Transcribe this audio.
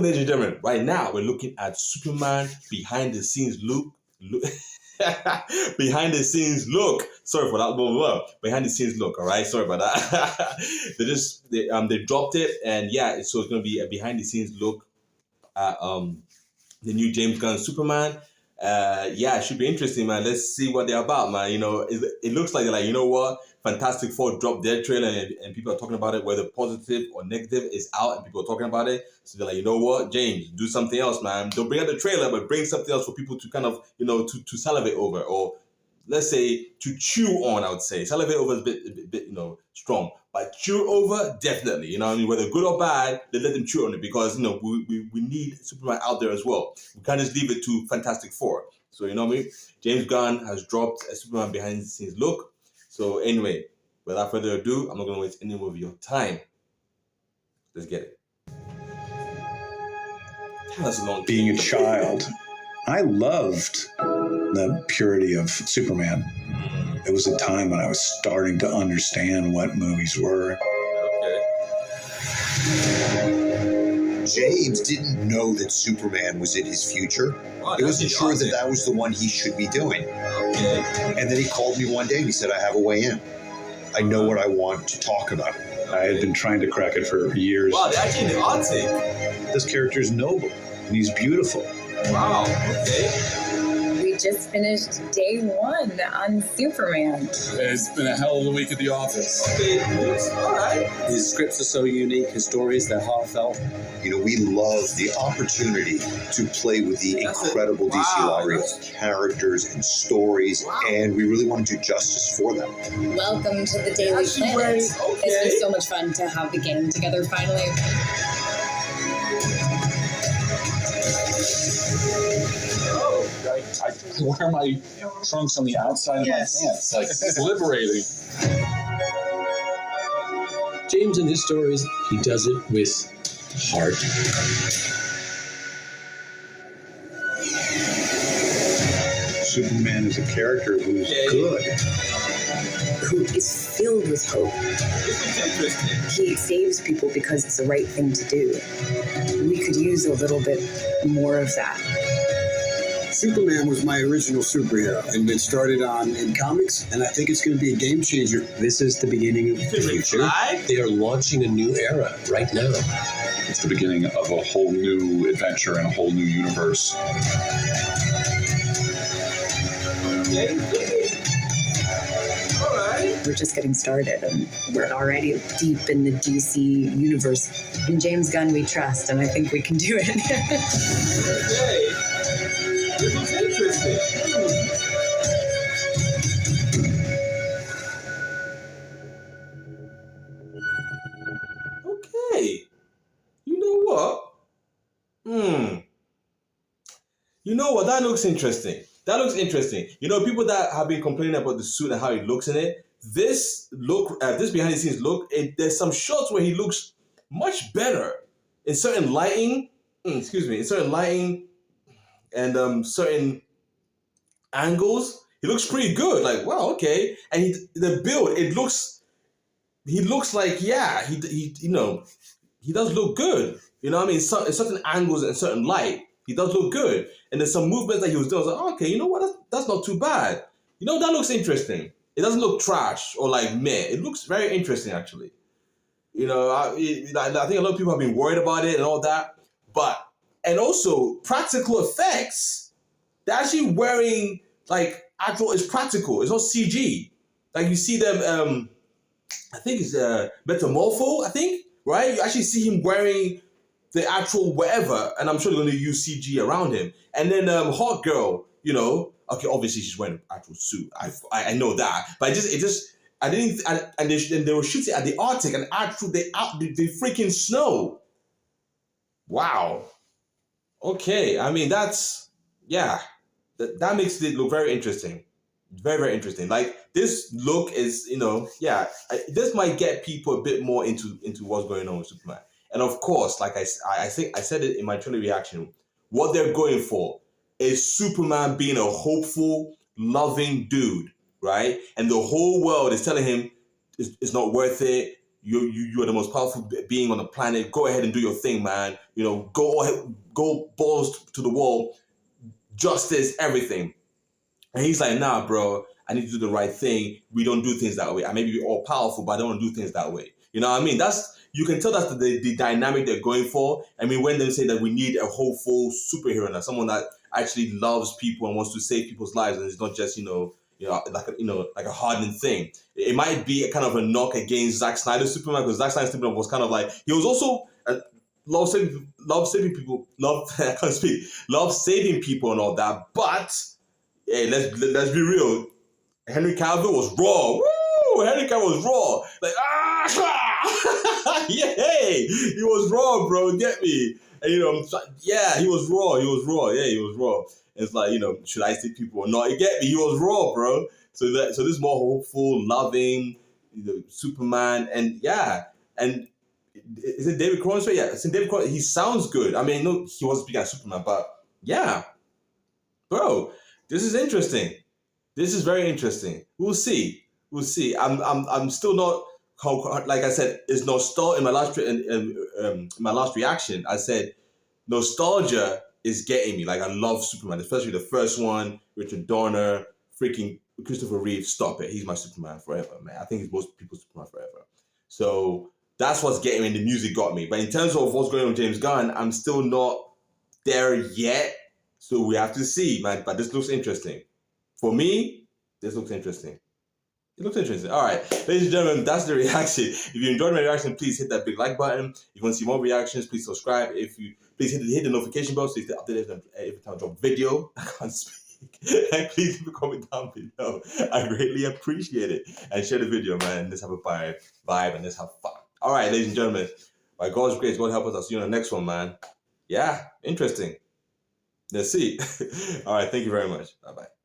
ladies and gentlemen, right now we're looking at Superman behind the scenes look behind the scenes look. Sorry for that. Blah, blah, blah. Behind the scenes look. All right. Sorry about that. they dropped it, and yeah, so it's gonna be a behind the scenes look at the new James Gunn Superman. Yeah, it should be interesting, man. Let's see what they're about, man. You know, it looks like they're like, you know what, Fantastic Four dropped their trailer, and people are talking about it, whether positive or negative is out, and people are talking about it. So they're like, you know what, James, do something else, man. Don't bring out the trailer, but bring something else for people to kind of, you know, to salivate over, or let's say to chew on. I would say salivate over is a bit, you know, strong, but chew over definitely. You know what I mean? Whether good or bad, they let them chew on it, because you know we need Superman out there as well. We can't just leave it to Fantastic Four. So you know what I mean? James Gunn has dropped a Superman behind the scenes look. So anyway, without further ado, I'm not going to waste any more of your time. Let's get it. That's a long Being a child, I loved the purity of Superman. It was a time when I was starting to understand what movies were. Okay. James didn't know that Superman was in his future. He wasn't sure that that was the one he should be doing. Okay. And then he called me one day and he said, I have a way in. I know what I want to talk about. I had been trying to crack it for years. Wow, they're actually in the art take. This character is noble, and he's beautiful. Wow, okay. We just finished day one on Superman. It's been a hell of a week at the office. Okay, all right. His scripts are so unique, his stories, they're heartfelt. You know, we love the opportunity to play with the incredible DC library of characters and stories, and we really want to do justice for them. Welcome to the Daily Planet. It's been so much fun to have the gang together finally. I wear my trunks on the outside of my pants. Like, it's liberating. James in his stories, he does it with heart. Superman is a character who's good. Who is filled with hope. He saves people because it's the right thing to do. We could use a little bit more of that. Superman was my original superhero, and it started in comics, and I think it's going to be a game changer. This is the beginning of the future. They are launching a new era right now. It's the beginning of a whole new adventure and a whole new universe. We're just getting started, and we're already deep in the DC universe. In James Gunn, we trust, and I think we can do it. Okay. This is interesting. Okay. You know what? You know what? That looks interesting. That looks interesting. You know, people that have been complaining about the suit and how it looks in it, this behind the scenes look, there's some shots where he looks much better in certain lighting. In certain lighting and certain angles, he looks pretty good. Like, wow, okay. And the build, he looks like, yeah, he you know, he does look good. You know what I mean? In certain angles and certain light, he does look good. And there's some movements that he was doing. I was like, oh, okay, you know what? That's not too bad. You know, that looks interesting. It doesn't look trash or like meh. It looks very interesting, actually. You know, I think a lot of people have been worried about it and all that. And also, practical effects. They're actually wearing, like, it's practical. It's not CG. Like, you see them, I think it's Metamorpho, I think, right? You actually see him wearing the actual whatever, and I'm sure they're going to use CG around him. And then Hot Girl, you know, okay, obviously she's wearing an actual suit. I know that, but they were shooting at the Arctic, and the freaking snow. Wow. Okay, I mean that makes it look very interesting. Very, very interesting. Like, this look is, you know, this might get people a bit more into what's going on with Superman. And of course, like I think I said it in my trailer reaction, what they're going for is Superman being a hopeful, loving dude, right? And the whole world is telling him it's not worth it. you are the most powerful being on the planet. Go ahead and do your thing, man. You know, go balls to the wall, justice, everything. And he's like, nah, bro, I need to do the right thing. We don't do things that way. I may be all powerful, but I don't want to do things that way. You know what I mean? You can tell that's the dynamic they're going for. I mean, when they say that we need a hopeful superhero now, someone that actually loves people and wants to save people's lives, and it's not just like a hardened thing. It might be a kind of a knock against Zack Snyder's Superman, because Zack Snyder's Superman was kind of like, he was also love saving people, I can't speak, love saving people and all that, but hey, let's be real. Henry Cavill was raw. Woo! Henry Cavill was raw. Like, yay! He was raw, bro. Get me? And yeah, he was raw. He was raw. Yeah, he was raw. And it's like, should I see people or not? You get me? He was raw, bro. So this is more hopeful, loving, Superman, and yeah, and is it David Cronenberg? Yeah, it's in David Cronenberg. He sounds good. I mean, no, he wasn't speaking as Superman, but yeah, bro. This is interesting. This is very interesting. We'll see. We'll see. I'm still not, like I said, it's nostalgia. In my last reaction, I said nostalgia is getting me. Like, I love Superman, especially the first one. Richard Donner, freaking Christopher Reeve. Stop it. He's my Superman forever, man. I think he's most people's Superman forever. So that's what's getting me. And the music got me. But in terms of what's going on with James Gunn, I'm still not there yet. So we have to see, man. But this looks interesting. For me, this looks interesting. It looks interesting. All right, ladies and gentlemen, that's the reaction. If you enjoyed my reaction, please hit that big like button. If you want to see more reactions, please subscribe. Please hit the notification bell so you stay updated every time I drop a video. I can't speak. And please leave a comment down below. I greatly appreciate it. And share the video, man. Let's have a vibe and let's have fun. All right, ladies and gentlemen, by God's grace, God help us. I'll see you on the next one, man. Yeah, interesting. Let's see. All right, thank you very much. Bye-bye.